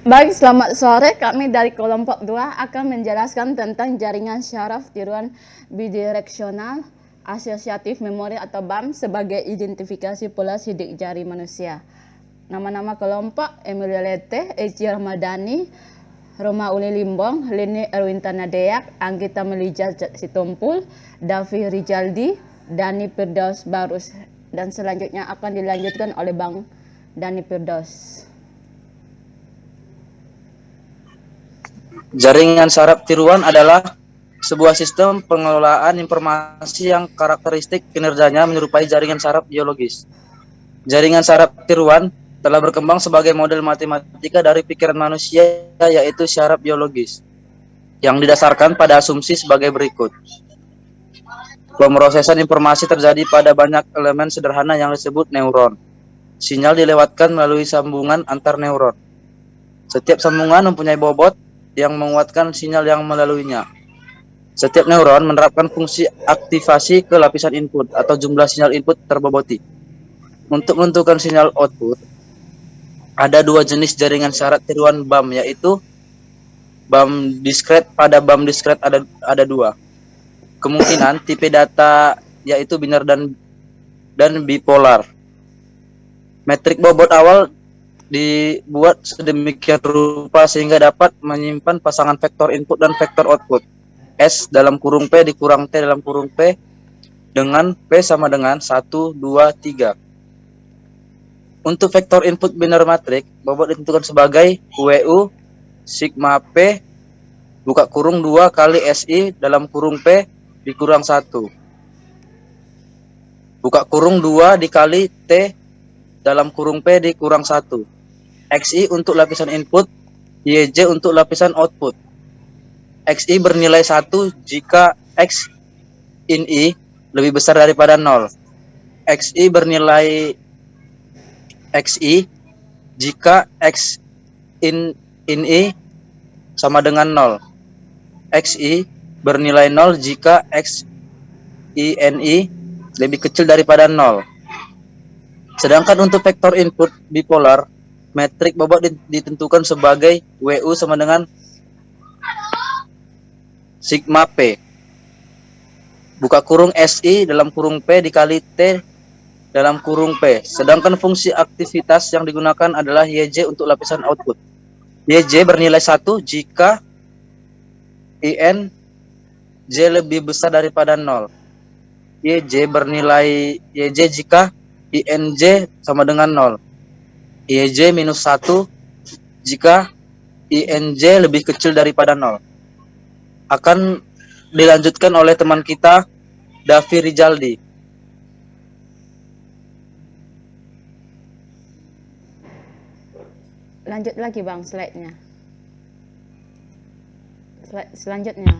Baik, selamat sore. Kami dari kelompok 2 akan menjelaskan tentang jaringan syaraf tiruan bidireksional asosiatif memori atau BAM sebagai identifikasi pola sidik jari manusia. Nama-nama kelompok: Emilia Lete, Eci Ramadhani, Roma Uli Limbong, Lini Erwintana Deak, Anggita Melija Sitompul, Davi Rijaldi, Dani Firdaus Barus. Dan selanjutnya akan dilanjutkan oleh Bang Dani Firdaus. Jaringan saraf tiruan adalah sebuah sistem pengelolaan informasi yang karakteristik kinerjanya menyerupai jaringan saraf biologis. Jaringan saraf tiruan telah berkembang sebagai model matematika dari pikiran manusia, yaitu syaraf biologis, yang didasarkan pada asumsi sebagai berikut. Pemrosesan informasi terjadi pada banyak elemen sederhana yang disebut neuron. Sinyal dilewatkan melalui sambungan antar neuron. Setiap sambungan mempunyai bobot yang menguatkan sinyal yang melaluinya. Setiap neuron menerapkan fungsi aktivasi ke lapisan input atau jumlah sinyal input terboboti. Untuk menentukan sinyal output, ada dua jenis jaringan saraf tiruan BAM, yaitu BAM diskret. Pada BAM diskret ada dua kemungkinan tipe data, yaitu biner dan bipolar. Metrik bobot awal dibuat sedemikian rupa sehingga dapat menyimpan pasangan vektor input dan vektor output. S dalam kurung P dikurang T dalam kurung P dengan P sama dengan 1, 2, 3. Untuk vektor input biner matrik, bobot ditentukan sebagai WU sigma P buka kurung 2 kali SI dalam kurung P dikurang 1. Buka kurung 2 dikali T dalam kurung P dikurang 1. XI untuk lapisan input, YJ untuk lapisan output. XI bernilai 1 jika X in I lebih besar daripada 0. XI bernilai XI jika X in I sama dengan 0. XI bernilai 0 jika X in I lebih kecil daripada 0. Sedangkan untuk vektor input bipolar, metrik bobot ditentukan sebagai WU sama dengan sigma P buka kurung SI dalam kurung P dikali T dalam kurung P. Sedangkan fungsi aktivitas yang digunakan adalah YJ untuk lapisan output. YJ bernilai 1 jika IN J lebih besar daripada 0. YJ bernilai YJ jika INJ sama dengan 0. IJ minus 1 jika INJ lebih kecil daripada 0. Akan dilanjutkan oleh teman kita, Davi Rijaldi. Lanjut lagi Bang slide-nya. Slide selanjutnya.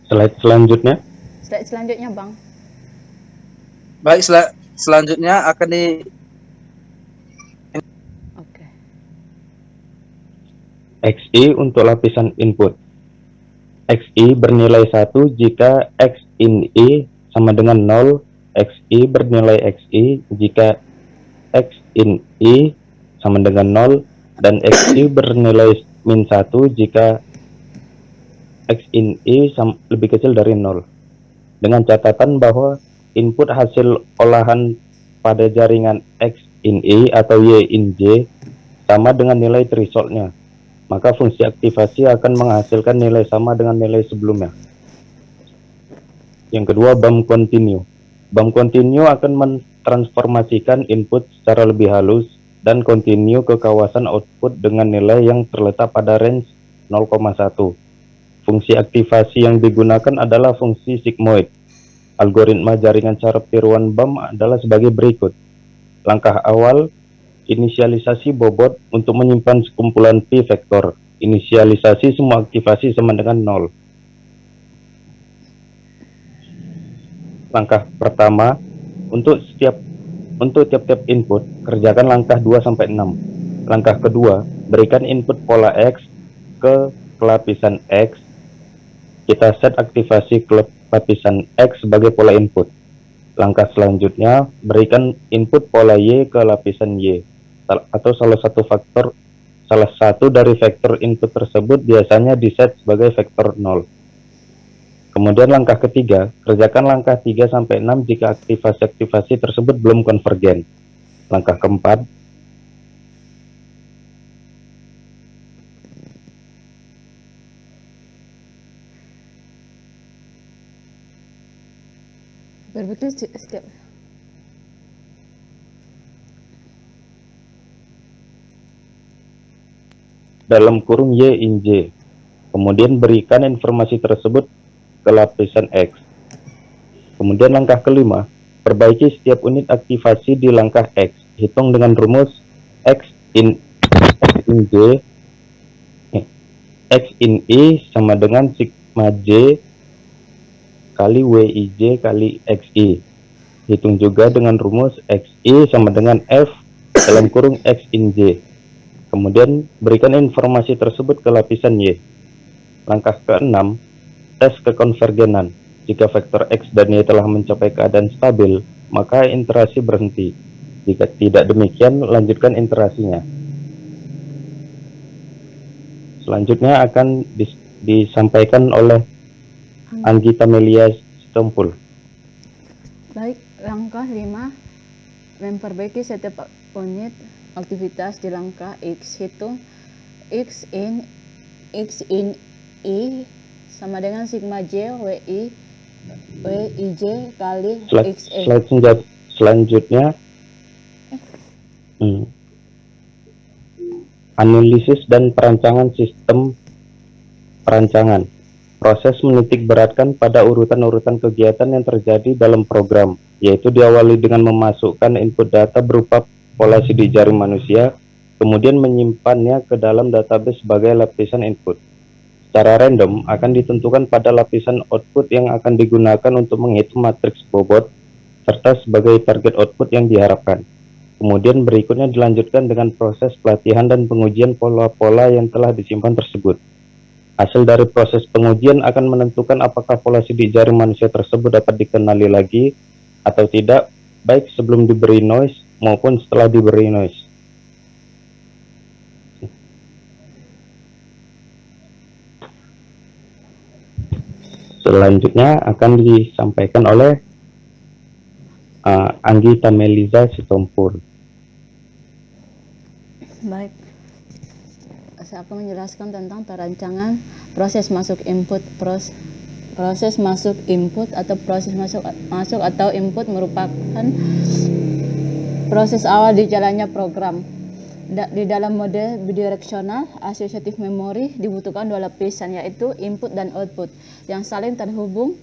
Slide selanjutnya. Slide selanjutnya Bang. Baik, selanjutnya akan Oke. XI untuk lapisan input. XI bernilai 1 jika X in I sama dengan 0. XI bernilai XI jika X in I sama dengan 0. Dan XI bernilai min 1 jika X in I lebih kecil dari 0. Dengan catatan bahwa input hasil olahan pada jaringan X in I atau Y in J sama dengan nilai thresholdnya, maka fungsi aktivasi akan menghasilkan nilai sama dengan nilai sebelumnya. Yang kedua, BAM continue. BAM continue akan mentransformasikan input secara lebih halus dan continue ke kawasan output dengan nilai yang terletak pada range 0,1. Fungsi aktivasi yang digunakan adalah fungsi sigmoid. Algoritma jaringan saraf tiruan BAM adalah sebagai berikut. Langkah awal, inisialisasi bobot untuk menyimpan sekumpulan P vektor. Inisialisasi semua aktivasi sama dengan 0. Langkah pertama, untuk tiap-tiap input, kerjakan langkah 2 sampai 6. Langkah kedua, berikan input pola X ke lapisan X. Kita set aktivasi ke lapisan X sebagai pola input. Langkah selanjutnya, berikan input pola Y ke lapisan Y, atau salah satu dari vektor input tersebut biasanya diset sebagai vektor 0. Kemudian langkah ketiga, kerjakan langkah 3-6 jika aktivasi-aktivasi tersebut belum konvergen. Langkah keempat, Berpikir setiap dalam kurung Y in J. Kemudian berikan informasi tersebut ke lapisan X. Kemudian langkah kelima, perbaiki setiap unit aktivasi di langkah X. Hitung dengan rumus X in J, X in I sama dengan sigma J kali WIJ kali XI. Hitung juga dengan rumus XI sama dengan F dalam kurung X in J. Kemudian berikan informasi tersebut ke lapisan Y. Langkah keenam, tes kekonvergenan. Jika vektor X dan Y telah mencapai keadaan stabil, maka interasi berhenti. Jika tidak demikian, lanjutkan interasinya. Selanjutnya akan disampaikan oleh Anggita Melia Sitompul. Baik, langkah 5, memperbaiki setiap unit aktivitas di langkah X. Hitung X in I sama dengan sigma J WIJ kali XE. Slide selanjutnya, analisis dan perancangan sistem perancangan. Proses menitik beratkan pada urutan-urutan kegiatan yang terjadi dalam program, yaitu diawali dengan memasukkan input data berupa pola sidik jari manusia, kemudian menyimpannya ke dalam database sebagai lapisan input. Secara random akan ditentukan pada lapisan output yang akan digunakan untuk menghitung matriks bobot, serta sebagai target output yang diharapkan. Kemudian berikutnya dilanjutkan dengan proses pelatihan dan pengujian pola-pola yang telah disimpan tersebut. Hasil dari proses pengujian akan menentukan apakah pola sidik jari manusia tersebut dapat dikenali lagi atau tidak, baik sebelum diberi noise maupun setelah diberi noise. Selanjutnya akan disampaikan oleh Anggita Melia Sitompul. Baik, saya akan menjelaskan tentang perancangan proses masuk input. Proses masuk input atau proses masuk atau input merupakan proses awal di jalannya program. Di dalam mode bidireksional associative memory dibutuhkan dua lapisan, yaitu input dan output, yang saling terhubung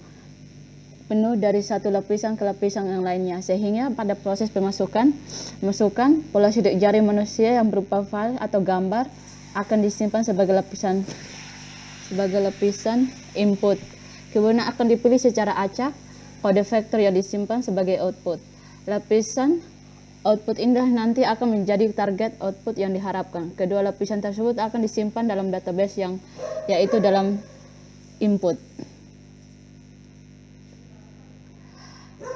penuh dari satu lapisan ke lapisan yang lainnya, sehingga pada proses masukan pola sidik jari manusia yang berupa file atau gambar akan disimpan sebagai lapisan input. Kemudian akan dipilih secara acak kode vektor yang disimpan sebagai output. Lapisan output ini nanti akan menjadi target output yang diharapkan. Kedua lapisan tersebut akan disimpan dalam database yaitu dalam input.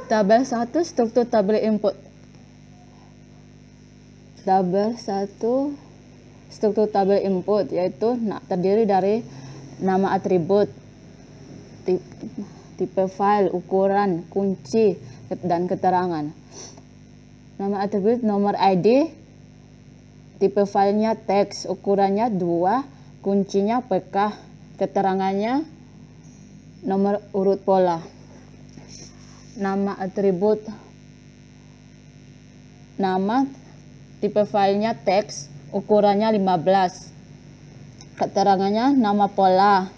Tabel 1, struktur tabel input. Tabel 1, struktur tabel input, yaitu terdiri dari nama atribut, tipe file, ukuran, kunci, dan keterangan. Nama atribut nomor ID, tipe filenya teks, ukurannya 2, kuncinya PK, keterangannya nomor urut pola. Nama atribut nama, tipe filenya teks, ukurannya 15, keterangannya nama pola.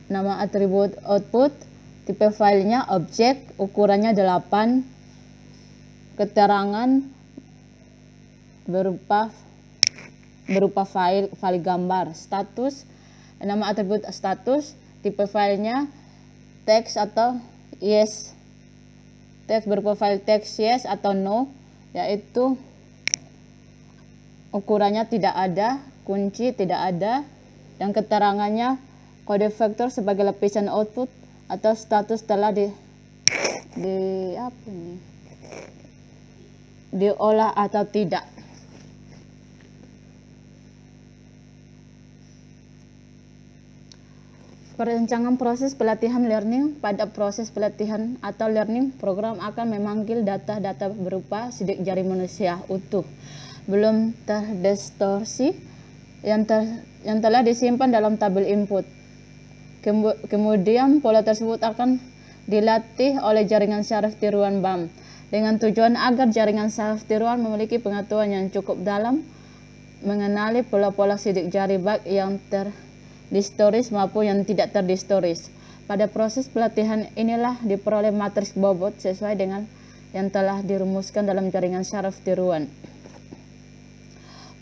Nama atribut output, tipe filenya objek, ukurannya 8, keterangan berupa file gambar. Status, nama atribut status, tipe filenya teks atau yes, teks berupa file teks yes atau no, yaitu ukurannya tidak ada, kunci tidak ada, dan keterangannya kode vektor sebagai lapisan output atau status telah diolah atau tidak. Perancangan proses pelatihan learning. Pada proses pelatihan atau learning, program akan memanggil data-data berupa sidik jari manusia utuh, belum terdistorsi, yang telah disimpan dalam tabel input. Kemudian pola tersebut akan dilatih oleh jaringan syaraf tiruan BAM dengan tujuan agar jaringan syaraf tiruan memiliki pengetahuan yang cukup dalam mengenali pola-pola sidik jari baik yang terdistoris maupun yang tidak terdistoris. Pada proses pelatihan inilah diperoleh matriks bobot sesuai dengan yang telah dirumuskan dalam jaringan syaraf tiruan.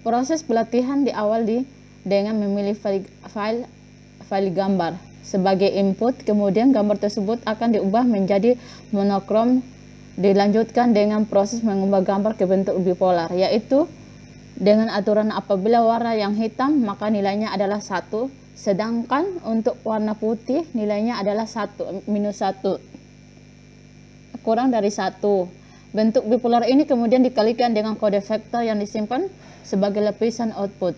Proses pelatihan diawali dengan memilih file gambar sebagai input, kemudian gambar tersebut akan diubah menjadi monokrom. Dilanjutkan dengan proses mengubah gambar ke bentuk bipolar, yaitu dengan aturan apabila warna yang hitam maka nilainya adalah 1, sedangkan untuk warna putih nilainya adalah 1, kurang dari 1. Bentuk bipolar ini kemudian dikalikan dengan kode vektor yang disimpan sebagai lapisan output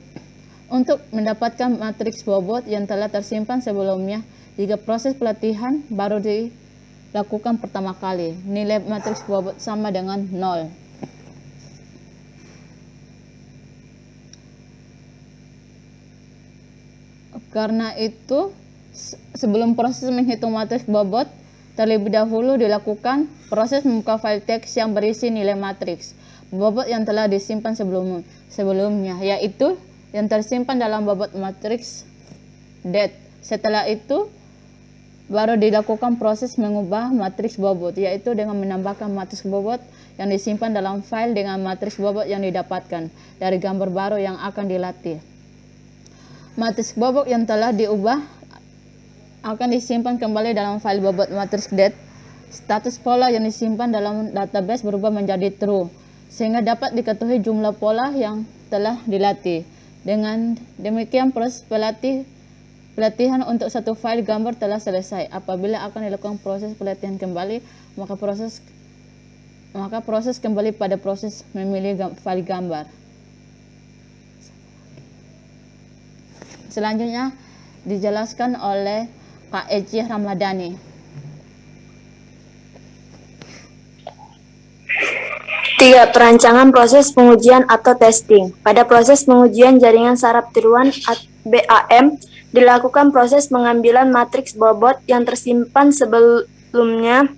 untuk mendapatkan matriks bobot yang telah tersimpan sebelumnya. Jika proses pelatihan baru dilakukan pertama kali, nilai matriks bobot sama dengan 0. Karena itu, sebelum proses menghitung matriks bobot, terlebih dahulu dilakukan proses membuka file teks yang berisi nilai matriks bobot yang telah disimpan sebelumnya, yaitu yang tersimpan dalam bobot matriks det. Setelah itu, baru dilakukan proses mengubah matriks bobot, yaitu dengan menambahkan matriks bobot yang disimpan dalam file dengan matriks bobot yang didapatkan dari gambar baru yang akan dilatih. Matriks bobot yang telah diubah akan disimpan kembali dalam file bobot matriks det. Status pola yang disimpan dalam database berubah menjadi true, sehingga dapat diketahui jumlah pola yang telah dilatih. Dengan demikian proses pelatihan untuk satu file gambar telah selesai. Apabila akan dilakukan proses pelatihan kembali, maka proses kembali pada proses memilih file gambar. Selanjutnya dijelaskan oleh Kak Eci Ramadhani. 3. Perancangan proses pengujian atau testing. Pada proses pengujian jaringan saraf tiruan BAM, dilakukan proses pengambilan matriks bobot yang tersimpan sebelumnya.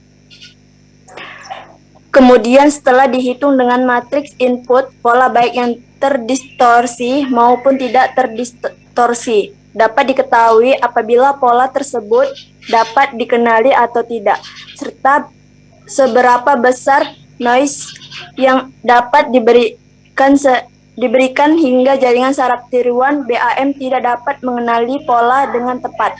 Kemudian setelah dihitung dengan matriks input, pola baik yang terdistorsi maupun tidak terdistorsi dapat diketahui apabila pola tersebut dapat dikenali atau tidak, serta seberapa besar noise yang dapat diberikan hingga jaringan saraf tiruan BAM tidak dapat mengenali pola dengan tepat.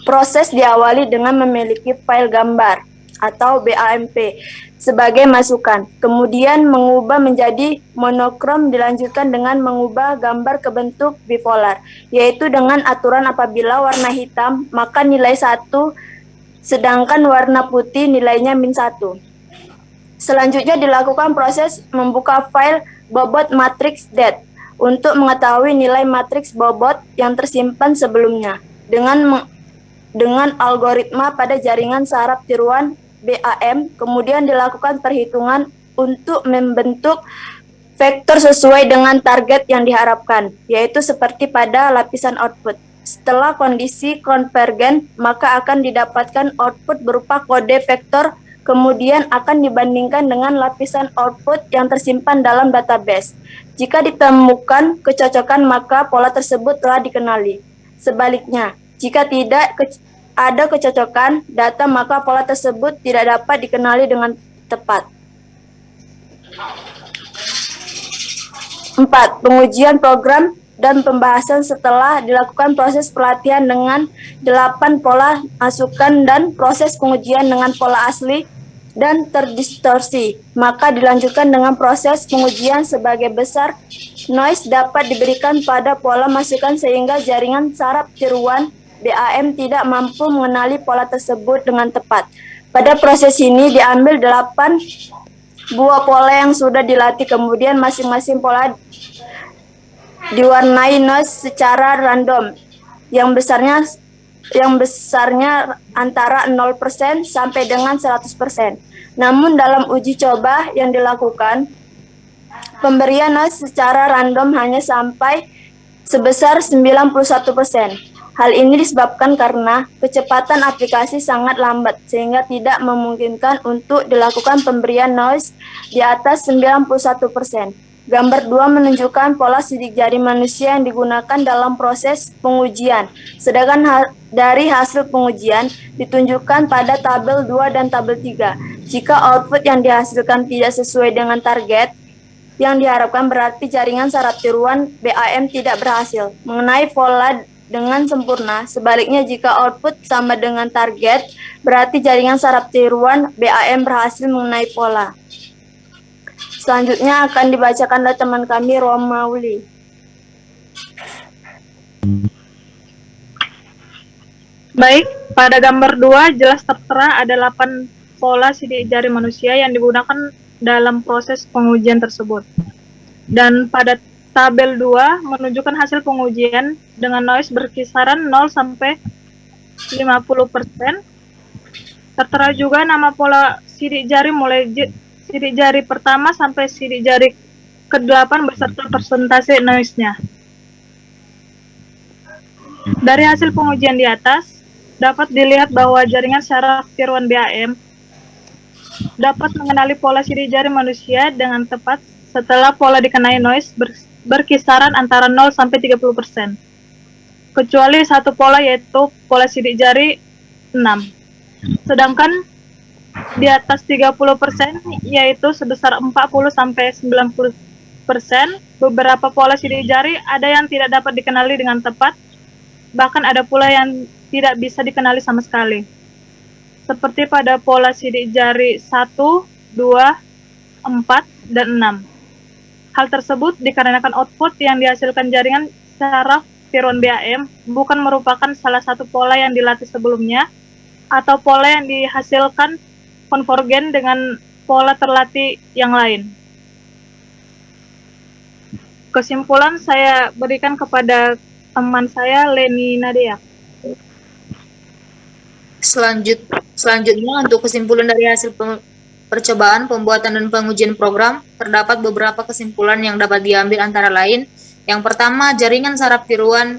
Proses diawali dengan memiliki file gambar atau BAMP sebagai masukan, kemudian mengubah menjadi monokrom, dilanjutkan dengan mengubah gambar ke bentuk bipolar, yaitu dengan aturan apabila warna hitam maka nilai 1, sedangkan warna putih nilainya -1. Selanjutnya dilakukan proses membuka file bobot matriks det untuk mengetahui nilai matriks bobot yang tersimpan sebelumnya dengan algoritma pada jaringan saraf tiruan BAM. Kemudian dilakukan perhitungan untuk membentuk vektor sesuai dengan target yang diharapkan, yaitu seperti pada lapisan output. Setelah kondisi konvergen, maka akan didapatkan output berupa kode vektor, kemudian akan dibandingkan dengan lapisan output yang tersimpan dalam database. Jika ditemukan kecocokan, maka pola tersebut telah dikenali. Sebaliknya, jika tidak ada kecocokan data, maka pola tersebut tidak dapat dikenali dengan tepat. 4. Pengujian program dan pembahasan. Setelah dilakukan proses pelatihan dengan 8 pola masukan dan proses pengujian dengan pola asli dan terdistorsi, maka dilanjutkan dengan proses pengujian sebagai besar noise dapat diberikan pada pola masukan sehingga jaringan saraf tiruan BAM tidak mampu mengenali pola tersebut dengan tepat. Pada proses ini diambil 8 buah pola yang sudah dilatih, kemudian masing-masing pola diwarnai noise secara random yang besarnya antara 0% sampai dengan 100%. Namun dalam uji coba yang dilakukan, pemberian noise secara random hanya sampai sebesar 91%. Hal ini disebabkan karena kecepatan aplikasi sangat lambat sehingga tidak memungkinkan untuk dilakukan pemberian noise di atas 91%. Gambar 2 menunjukkan pola sidik jari manusia yang digunakan dalam proses pengujian. Sedangkan dari hasil pengujian ditunjukkan pada tabel 2 dan tabel 3. Jika output yang dihasilkan tidak sesuai dengan target yang diharapkan, berarti jaringan saraf tiruan BAM tidak berhasil mengenai pola dengan sempurna. Sebaliknya, jika output sama dengan target, berarti jaringan saraf tiruan BAM berhasil mengenai pola. Selanjutnya akan dibacakan oleh teman kami, Romauli. Baik, pada gambar 2 jelas tertera ada 8 pola sidik jari manusia yang digunakan dalam proses pengujian tersebut. Dan pada tabel 2 menunjukkan hasil pengujian dengan noise berkisaran 0 sampai 50%. Tertera juga nama pola sidik jari mulai sidik jari pertama sampai sidik jari ke-8 beserta persentase noise-nya. Dari hasil pengujian di atas, dapat dilihat bahwa jaringan saraf tiruan BAM dapat mengenali pola sidik jari manusia dengan tepat setelah pola dikenai noise berkisaran antara 0 sampai 30%. Kecuali satu pola, yaitu pola sidik jari 6. Sedangkan di atas 30%, yaitu sebesar 40 sampai 90%, beberapa pola sidik jari ada yang tidak dapat dikenali dengan tepat, bahkan ada pula yang tidak bisa dikenali sama sekali. Seperti pada pola sidik jari 1, 2, 4, dan 6. Hal tersebut dikarenakan output yang dihasilkan jaringan saraf tiruan BAM bukan merupakan salah satu pola yang dilatih sebelumnya atau pola yang dihasilkan konvergen dengan pola terlatih yang lain. Kesimpulan saya berikan kepada teman saya, Leni Nadia. Selanjutnya, untuk kesimpulan dari hasil percobaan, pembuatan, dan pengujian program, terdapat beberapa kesimpulan yang dapat diambil antara lain. Yang pertama, jaringan saraf tiruan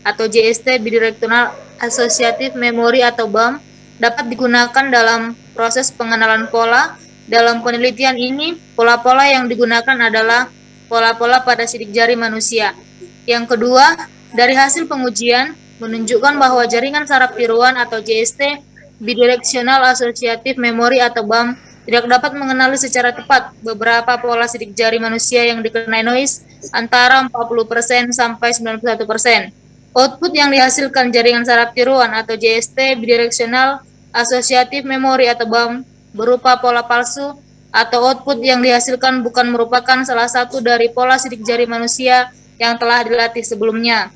atau JST bidirectional associative memory atau BAM dapat digunakan dalam proses pengenalan pola. Dalam penelitian ini, pola-pola yang digunakan adalah pola-pola pada sidik jari manusia. Yang kedua, dari hasil pengujian menunjukkan bahwa jaringan saraf tiruan atau JST bidirectional associative memory atau BAM tidak dapat mengenali secara tepat beberapa pola sidik jari manusia yang dikenai noise antara 40% sampai 91%. Output yang dihasilkan jaringan saraf tiruan atau JST bidirectional associative memory atau BAM berupa pola palsu atau output yang dihasilkan bukan merupakan salah satu dari pola sidik jari manusia yang telah dilatih sebelumnya.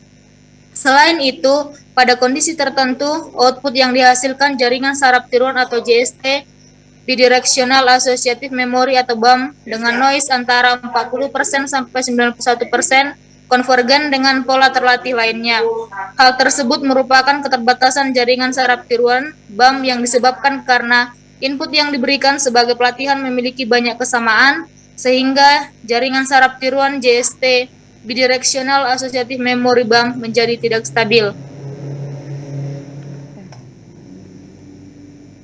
Selain itu, pada kondisi tertentu, output yang dihasilkan jaringan saraf tiruan atau JST bidirectional associative memory atau BAM dengan noise antara 40% sampai 91% konvergen dengan pola terlatih lainnya. Hal tersebut merupakan keterbatasan jaringan saraf tiruan BAM yang disebabkan karena input yang diberikan sebagai pelatihan memiliki banyak kesamaan, sehingga jaringan saraf tiruan JST bidirectional associative memory BAM menjadi tidak stabil.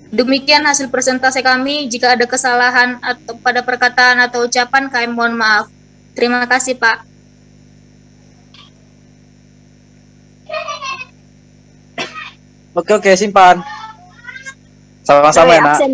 Demikian hasil presentasi kami. Jika ada kesalahan atau pada perkataan atau ucapan, kami mohon maaf. Terima kasih, Pak. Oke, simpan. Sama-sama ya, Nak. Absen,